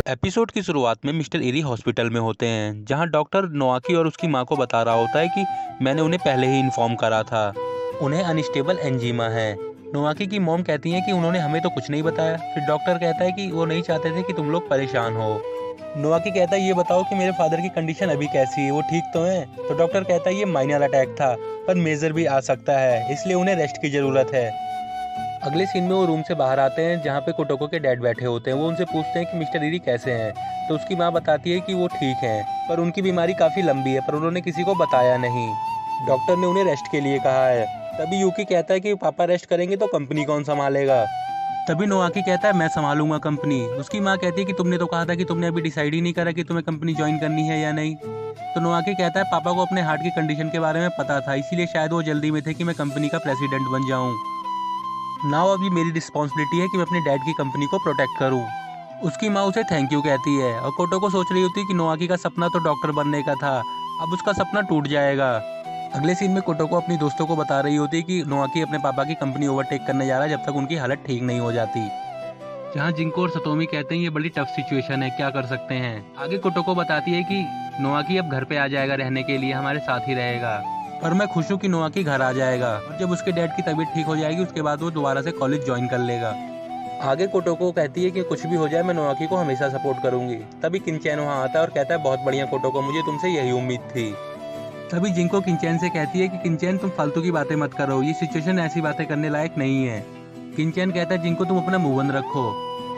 Episode की शुरुआत में मिस्टर एरी हॉस्पिटल में होते हैं, जहां डॉक्टर नोआकी और उसकी मां को बता रहा होता है कि मैंने उन्हें पहले ही इन्फॉर्म करा था। उन्हें अनस्टेबल एंजीमा है। नोआकी की मॉम कहती है कि उन्होंने हमें तो कुछ नहीं बताया। फिर डॉक्टर कहता है कि वो नहीं चाहते थे कि तुम लोग परेशान हो। नोआकी कहता है ये बताओ कि मेरे फादर की कंडीशन अभी कैसी है, वो ठीक तो है? तो डॉक्टर कहता है ये माइनर अटैक था, पर मेजर भी आ सकता है, इसलिए उन्हें रेस्ट की ज़रूरत है। अगले सीन में वो रूम से बाहर आते हैं, जहाँ पे कोटोको के डैड बैठे होते हैं। वो उनसे पूछते हैं कि मिस्टर इरी कैसे हैं, तो उसकी माँ बताती है कि वो ठीक हैं, पर उनकी बीमारी काफ़ी लंबी है, पर उन्होंने किसी को बताया नहीं। डॉक्टर ने उन्हें रेस्ट के लिए कहा है। तभी यूकी कहता है कि पापा रेस्ट करेंगे तो कंपनी कौन संभालेगा। तभी नोआकी कहता है मैं संभालूंगा कंपनी। उसकी माँ कहती है कि तुमने तो कहा था कि तुमने अभी डिसाइड ही नहीं करा कि तुम्हें कंपनी ज्वाइन करनी है या नहीं। तो नोआकी कहता है पापा को अपने हार्ट की कंडीशन के बारे में पता था, इसीलिए शायद वो जल्दी में थे कि मैं कंपनी का प्रेसिडेंट बन जाऊं। नाउ अभी मेरी रिस्पॉन्सिबिलिटी है कि मैं अपने डैड की कंपनी को प्रोटेक्ट करूं। उसकी माँ उसे थैंक यू कहती है और कोटो को सोच रही होती है कि नोआकी का सपना तो डॉक्टर बनने का था, अब उसका सपना टूट जाएगा। अगले सीन में कोटो को अपनी दोस्तों को बता रही होती है कि नोआकी अपने पापा की कंपनी ओवरटेक करने जा रहा है जब तक उनकी हालत ठीक नहीं हो जाती। जहाँ जिंको और सतोमी कहते हैं ये बड़ी टफ सिचुएशन है, क्या कर सकते हैं। आगे कोटो को बताती है कि नोआकी अब घर पे आ जाएगा रहने के लिए, हमारे साथ ही रहेगा। पर मैं खुश हूँ कि नोआकी घर आ जाएगा और जब उसके डैड की तबीयत ठीक हो जाएगी उसके बाद वो दोबारा से कॉलेज ज्वाइन कर लेगा। आगे कोटोको कहती है कि कुछ भी हो जाए मैं नोआकी को हमेशा सपोर्ट करूंगी। तभी किनचैन वहाँ आता है और कहता है बहुत बढ़िया कोटोको, मुझे तुमसे यही उम्मीद थी। तभी जिंको किनचैन से कहती है कि किनचैन तुम फालतू की बातें मत करो, ये सिचुएशन ऐसी बातें करने लायक नहीं है। किनचैन कहता है जिंको तुम अपना मुंह बंद रखो।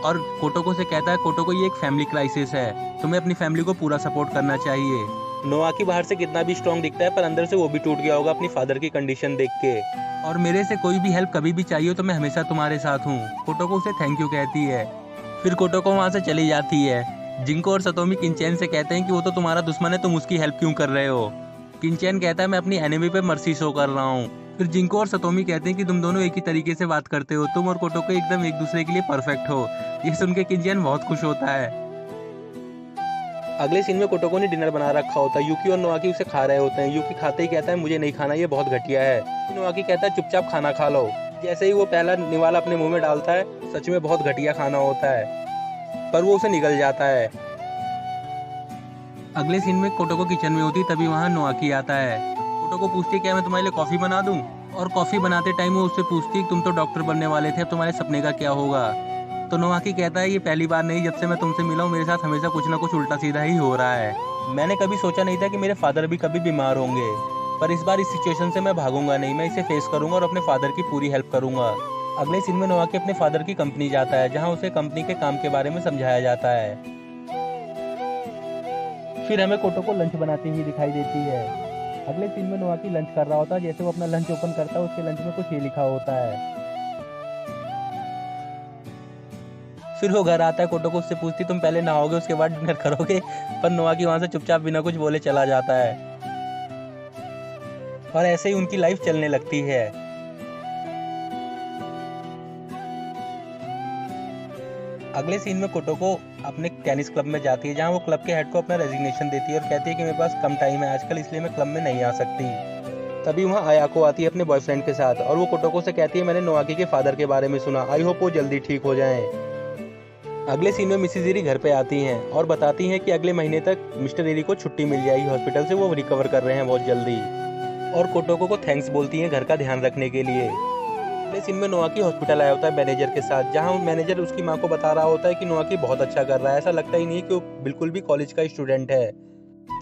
और कोटोको से कहता है कोटोको ये एक फैमिली क्राइसिस है, तुम्हें अपनी फैमिली को पूरा सपोर्ट करना चाहिए। नोआकी बाहर से कितना भी स्ट्रॉन्ग दिखता है पर अंदर से वो भी टूट गया होगा अपनी फादर की कंडीशन देख के। और मेरे से कोई भी हेल्प कभी भी चाहिए तो मैं हमेशा तुम्हारे साथ हूँ। कोटोको उसे थैंक यू कहती है। फिर कोटोको वहाँ से चली जाती है। जिंको और सतोमी किनचैन से कहते हैं कि वो तो तुम्हारा दुश्मन है, तुम उसकी हेल्प क्यों कर रहे हो। किनचैन कहता है मैं अपनी एनिमी पे मर्सी शो कर रहा हूँ। फिर जिंको और सतोमी कहते हैं कि तुम दोनों एक ही तरीके से बात करते हो, तुम और कोटोको एकदम एक दूसरे के लिए परफेक्ट हो। ये सुन के किनचैन बहुत खुश होता है। अगले सीन में कोटोको ने डिनर बना रखा होता है। यूकी और नोआकी उसे खा रहे होते हैं। यूकी खाते ही कहता है मुझे नहीं खाना, ये बहुत घटिया है। नोआकी कहता है चुपचाप खाना खा लो। जैसे ही वो पहला निवाला अपने मुंह में डालता है, सच में बहुत घटिया खाना होता है, पर वो उसे निगल जाता है। अगले सीन में कोटोको किचन में होती, तभी वहाँ नोआकी आता है। कोटोको पूछती है क्या मैं तुम्हारे लिए कॉफी बना दूं? और कॉफी बनाते टाइम वो उससे पूछती तुम तो डॉक्टर बनने वाले थे, अब तुम्हारे सपने का क्या होगा? तो नोआकी कहता है ये पहली बार नहीं, जब से मैं तुमसे मिला हूँ मेरे साथ हमेशा कुछ ना कुछ उल्टा सीधा ही हो रहा है। मैंने कभी सोचा नहीं था कि मेरे फादर भी कभी बीमार होंगे, पर इस बार इस सिचुएशन से मैं भागूंगा नहीं, मैं इसे फेस करूंगा और अपने फादर की पूरी हेल्प करूंगा। अगले सीन में नोआकी अपने फादर की कंपनी जाता है, जहाँ उसे कंपनी के काम के बारे में समझाया जाता है। फिर हमें कोटोको लंच बनाती हुई दिखाई देती है। अगले सीन में नोआकी लंच कर रहा होता है। जैसे वो अपना लंच ओपन करता है उसके लंच में कुछ ये लिखा होता है। फिर वो घर आता है। कोटोको उससे पूछती तुम पहले नहाओगे उसके बाद डिनर करोगे, पर नोआकी वहां से चुपचाप बिना कुछ बोले चला जाता है। और ऐसे ही उनकी लाइफ चलने लगती है। अगले सीन में कोटोको अपने टेनिस क्लब में जाती है, जहां वो क्लब के हेड को अपना रेजिग्नेशन देती है और कहती है कि मेरे पास कम टाइम है आजकल, इसलिए मैं क्लब में नहीं आ सकती। तभी वहाँ आयाको आती है अपने बॉयफ्रेंड के साथ और वो कोटोको से कहती है मैंने नोआकी के फादर के बारे में सुना, आई होप वो जल्दी ठीक हो जाएं। अगले सीन में मिसेस इरी घर पे आती हैं और बताती हैं कि अगले महीने तक मिस्टर इरी को छुट्टी मिल जाएगी हॉस्पिटल से, वो रिकवर कर रहे हैं बहुत जल्दी। और कोटोको को थैंक्स बोलती हैं घर का ध्यान रखने के लिए। अगले सीन में नोआकी हॉस्पिटल आया होता है मैनेजर के साथ, जहां मैनेजर उसकी माँ को बता रहा होता है कि नोआकी बहुत अच्छा कर रहा है, ऐसा लगता ही नहीं कि वो बिल्कुल भी कॉलेज का स्टूडेंट है।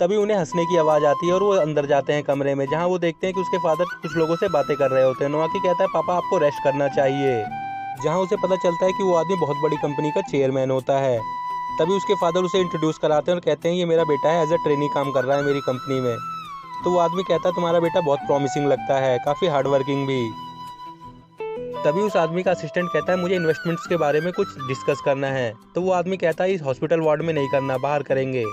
तभी उन्हें हंसने की आवाज़ आती है और वो अंदर जाते हैं कमरे में, जहाँ वो देखते हैं कि उसके फादर कुछ लोगों से बातें कर रहे होते हैं। नोआकी कहता है पापा आपको रेस्ट करना चाहिए, जहाँ उसे पता चलता है कि वो आदमी बहुत बड़ी कंपनी का चेयरमैन होता है। तभी उसके फादर उसे इंट्रोड्यूस कराते हैं और कहते हैं ये मेरा बेटा है, एज अ ट्रेनी काम कर रहा है मेरी कंपनी में। तो वो आदमी कहता है तुम्हारा बेटा बहुत प्रॉमिसिंग लगता है, काफ़ी हार्ड वर्किंग भी। तभी उस आदमी का असिस्टेंट कहता है मुझे इन्वेस्टमेंट्स के बारे में कुछ डिस्कस करना है। तो वो आदमी कहता है इस हॉस्पिटल वार्ड में नहीं करना, बाहर करेंगे।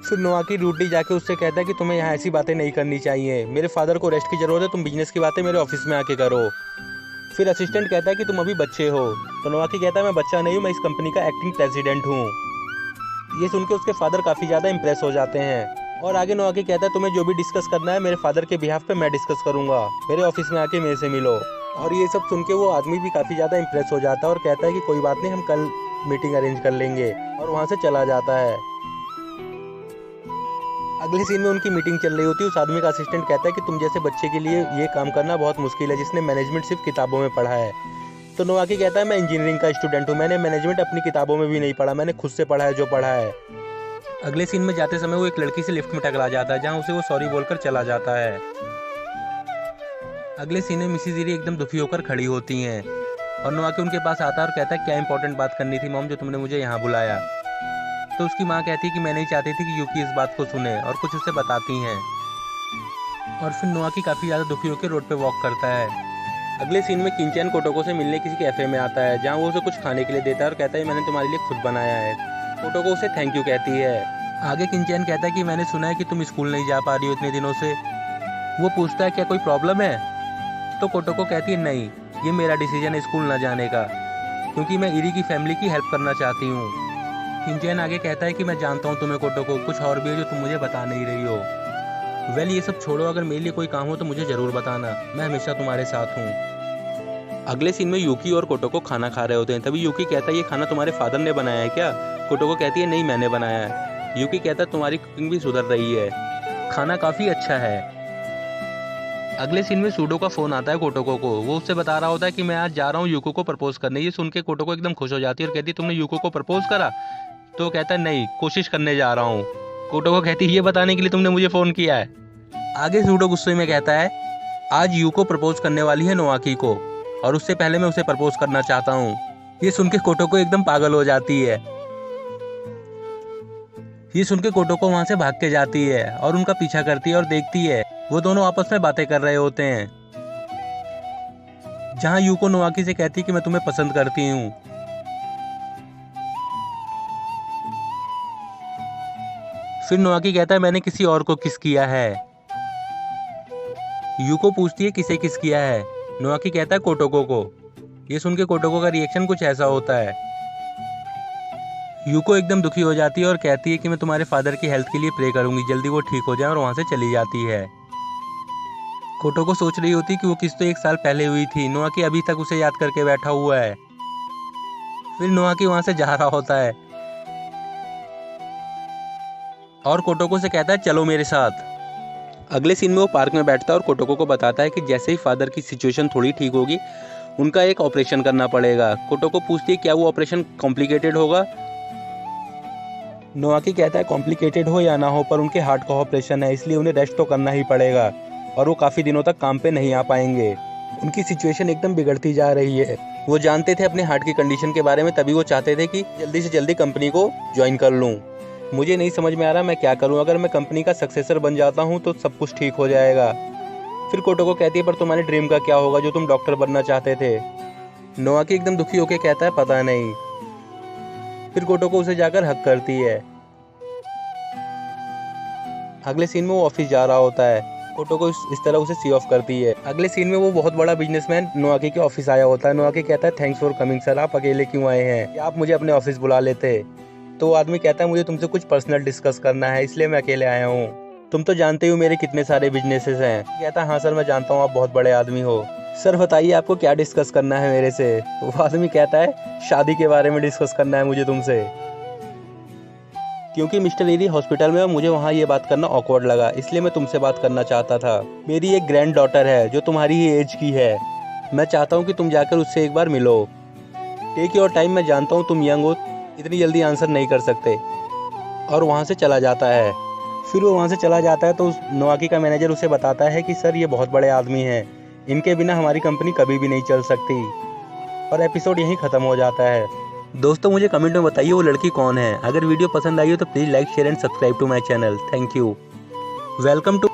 फिर नोआकी रूडली जाके उससे कहता है कि तुम्हें यहाँ ऐसी बातें नहीं करनी चाहिए, मेरे फादर को रेस्ट की ज़रूरत है, तुम बिजनेस की बातें मेरे ऑफिस में आके करो। फिर असिस्टेंट कहता है कि तुम अभी बच्चे हो। तो नोआकी कहता है मैं बच्चा नहीं हूँ, मैं इस कंपनी का एक्टिंग प्रेसिडेंट हूँ। ये सुन के उसके फादर काफ़ी ज़्यादा इंप्रेस हो जाते हैं। और आगे नोआकी कहता है तुम्हें जो भी डिस्कस करना है मेरे फादर के बिहाफ पे मैं डिस्कस करूँगा, मेरे ऑफिस में आके मेरे से मिलो। और ये सब सुन के वो आदमी भी काफ़ी ज़्यादा इंप्रेस हो जाता है और कहता है कि कोई बात नहीं, हम कल मीटिंग अरेंज कर लेंगे, और वहाँ से चला जाता है। अगले सीन में उनकी मीटिंग चल रही होती है। उस आदमी का असिस्टेंट कहता है कि तुम जैसे बच्चे के लिए ये काम करना बहुत मुश्किल है जिसने मैनेजमेंट सिर्फ किताबों में पढ़ा है। तो नोवाकी कहता है मैं इंजीनियरिंग का स्टूडेंट हूँ, मैंने मैनेजमेंट अपनी किताबों में भी नहीं पढ़ा, मैंने खुद से पढ़ा है जो पढ़ा है। अगले सीन में जाते समय वो एक लड़की से लिफ्ट में टकरा जाता है, जहाँ उसे वो सॉरी बोलकर चला जाता है। अगले सीन में मिसिस इरी एकदम दुखी होकर खड़ी होती हैं और नोवाकी उनके पास आता है और कहता है क्या इंपॉर्टेंट बात करनी थी मॉम जो तुमने मुझे यहाँ बुलाया। तो उसकी माँ कहती है कि मैं नहीं चाहती थी कि यूकी इस बात को सुने, और कुछ उसे बताती हैं। और फिर नोवाकी काफ़ी ज़्यादा दुखी होकर रोड पे वॉक करता है। अगले सीन में किंचैन कोटोको से मिलने किसी कैफ़े में आता है, जहाँ वो उसे कुछ खाने के लिए देता है और कहता है मैंने तुम्हारे लिए खुद बनाया है। कोटोको उसे थैंक यू कहती है। आगे किंचैन कहता है कि मैंने सुना है कि तुम स्कूल नहीं जा पा रही हो इतने दिनों से। वो पूछता है क्या कोई प्रॉब्लम है। तो कोटोको कहती है नहीं, ये मेरा डिसीजन है स्कूल ना जाने का, क्योंकि मैं इरी की फैमिली की हेल्प करना चाहती हूँ। किंचैन आगे कहता है कि मैं जानता हूँ तुम्हें कोटोको, कुछ और भी है जो तुम मुझे बता नहीं रही हो। वेल ये सब छोड़ो, अगर मेरे लिए कोई काम हो तो मुझे ज़रूर बताना, मैं हमेशा तुम्हारे साथ हूँ। अगले सीन में यूकी और कोटोको खाना खा रहे होते हैं। तभी यूकी कहता है ये खाना तुम्हारे फादर ने बनाया है क्या। कोटोको कहती है नहीं मैंने बनाया है। यूकी कहता है तुम्हारी कुकिंग भी सुधर रही है, खाना काफ़ी अच्छा है। अगले सीन में सूडो का फ़ोन आता है कोटोको को। वो उससे बता रहा होता है कि मैं आज जा रहा हूँ यूको को प्रपोज करने। ये सुन के कोटोको एकदम खुश हो जाती है और कहती है तुमने यूको को प्रपोज करा। तो कहता है नहीं, कोशिश करने जा रहा हूँ। कोटोको कहती है ये बताने के लिए तुमने मुझे फ़ोन किया है। आगे सूडो गुस्से में कहता है आज यूको प्रपोज करने वाली है नोवाकी को, और उससे पहले मैं उसे प्रपोज करना चाहता हूँ। ये सुन के कोटोको एकदम पागल हो जाती है। ये सुन के कोटोको वहाँ से भाग के जाती है और उनका पीछा करती है और देखती है वो दोनों आपस में बातें कर रहे होते हैं, जहाँ यूको नोवाकी से कहती है कि मैं तुम्हें पसंद करती हूँ। फिर नोवाकी कहता है मैंने किसी और को किस किया है। यूको पूछती है किसे किस किया है। नोवाकी कहता है कोटोको को। ये सुन के कोटोको का रिएक्शन कुछ ऐसा होता है। यूको एकदम दुखी हो जाती है और कहती है कि मैं तुम्हारे फादर की हेल्थ के लिए प्रे करूंगी, जल्दी वो ठीक हो जाए, और वहाँ से चली जाती है। कोटोको सोच रही होती कि वो किस तो 1 साल पहले हुई थी। नोवाकी अभी तक उसे याद करके बैठा हुआ है। फिर नोवाकी वहाँ से जा रहा होता है और कोटोको से कहता है चलो मेरे साथ। अगले सीन में वो पार्क में बैठता है और कोटोको को बताता है कि जैसे ही फादर की सिचुएशन थोड़ी ठीक होगी उनका एक ऑपरेशन करना पड़ेगा। कोटोको पूछती है क्या वो ऑपरेशन कॉम्प्लिकेटेड होगा। नोवाकी कहता है कॉम्प्लिकेटेड हो या ना हो पर उनके हार्ट का ऑपरेशन है, इसलिए उन्हें रेस्ट तो करना ही पड़ेगा और वो काफ़ी दिनों तक काम पे नहीं आ पाएंगे। उनकी सिचुएशन एकदम बिगड़ती जा रही है। वो जानते थे अपने हार्ट की कंडीशन के बारे में, तभी वो चाहते थे कि जल्दी से जल्दी कंपनी को ज्वाइन कर लूँ। मुझे नहीं समझ में आ रहा मैं क्या करूं, अगर मैं कंपनी का सक्सेसर बन जाता हूं तो सब कुछ ठीक हो जाएगा। फिर कोटोको कहती है पर तुम्हारे ड्रीम का क्या होगा जो तुम डॉक्टर बनना चाहते थे। नोवाकी एकदम दुखी होकर कहता है पता नहीं। फिर कोटोको उसे जाकर हक करती है। अगले सीन में वो ऑफिस जा रहा होता है। कोटोको इस तरह उसे सी ऑफ करती है। अगले सीन में वो बहुत बड़ा बिजनेसमैन नोवाकी के ऑफिस आया होता है। नोवाकी कहता है थैंक्स फॉर कमिंग सर, आप अकेले क्यों आए हैं, या आप मुझे अपने ऑफिस बुला लेते। तो वो आदमी कहता है मुझे तुमसे कुछ पर्सनल डिस्कस करना है, इसलिए मैं अकेले आया हूँ। तुम तो जानते हो मेरे कितने सारे बिजनेसेस हैं। कहता है हाँ सर मैं जानता हूँ, आप बहुत बड़े आदमी हो। सर बताइए आपको क्या डिस्कस करना है मेरे से। वो आदमी कहता है शादी के बारे में डिस्कस करना है मुझे तुमसे, क्योंकि मिस्टर इरी हॉस्पिटल में मुझे वहाँ ये बात करना ऑकवर्ड लगा, इसलिए मैं तुमसे बात करना चाहता था। मेरी एक ग्रैंड डॉटर है जो तुम्हारी ही एज की है, मैं चाहता हूँ कि तुम जाकर उससे एक बार मिलो। टेक योर टाइम, मैं जानता हूँ तुम यंग हो, इतनी जल्दी आंसर नहीं कर सकते। और वहाँ से चला जाता है। फिर वो वहाँ से चला जाता है तो नोवाकी का मैनेजर उसे बताता है कि सर ये बहुत बड़े आदमी हैं, इनके बिना हमारी कंपनी कभी भी नहीं चल सकती। और एपिसोड यहीं ख़त्म हो जाता है। दोस्तों मुझे कमेंट में बताइए वो लड़की कौन है। अगर वीडियो पसंद आई हो तो please like share and subscribe to my channel. Thank you. Welcome to